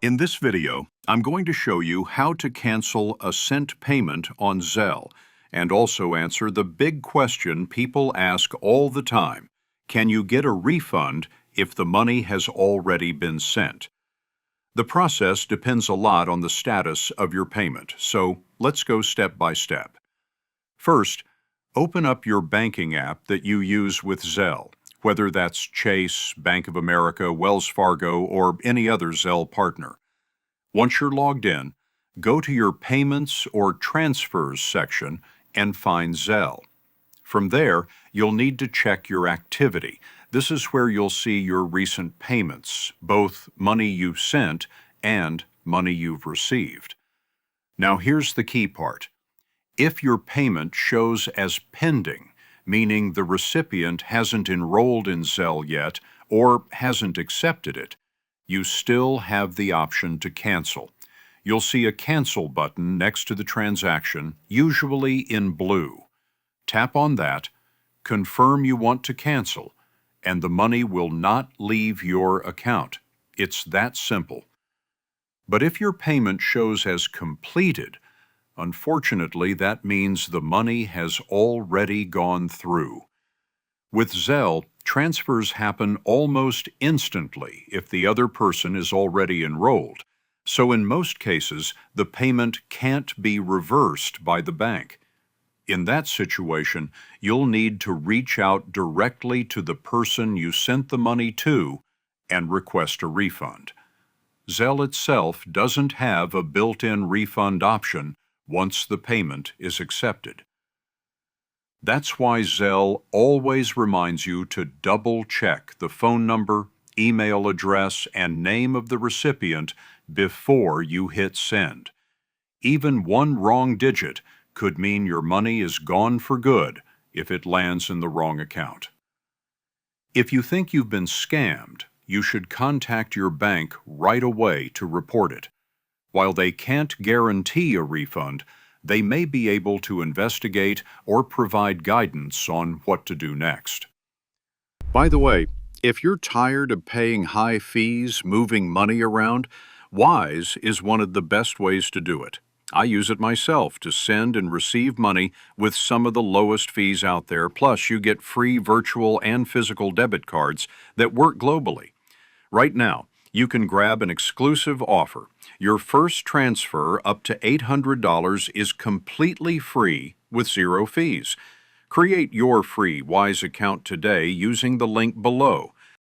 In this video, I'm going to show you how to cancel a sent payment on Zelle and also answer the big question people ask all the time. Can you get a refund if the money has already been sent? The process depends a lot on the status of your payment, so let's go step by step. First, open up your banking app that you use with Zelle, whether that's Chase, Bank of America, Wells Fargo, or any other Zelle partner. Once you're logged in, go to your Payments or Transfers section and find Zelle. From there, you'll need to check your activity. This is where you'll see your recent payments, both money you've sent and money you've received. Now here's the key part. If your payment shows as pending, meaning the recipient hasn't enrolled in Zelle yet or hasn't accepted it, you still have the option to cancel. You'll see a Cancel button next to the transaction, usually in blue. Tap on that, confirm you want to cancel, and the money will not leave your account. It's that simple. But if your payment shows as completed, unfortunately, that means the money has already gone through. With Zelle, transfers happen almost instantly if the other person is already enrolled, so in most cases, the payment can't be reversed by the bank. In that situation, you'll need to reach out directly to the person you sent the money to and request a refund. Zelle itself doesn't have a built-in refund option once the payment is accepted. That's why Zelle always reminds you to double-check the phone number, email address, and name of the recipient before you hit send. Even one wrong digit could mean your money is gone for good if it lands in the wrong account. If you think you've been scammed, you should contact your bank right away to report it. While they can't guarantee a refund, they may be able to investigate or provide guidance on what to do next. By the way, if you're tired of paying high fees moving money around, Wise is one of the best ways to do it. I use it myself to send and receive money with some of the lowest fees out there, plus you get free virtual and physical debit cards that work globally. Right now, you can grab an exclusive offer. Your first transfer up to $800 is completely free with zero fees. Create your free Wise account today using the link below.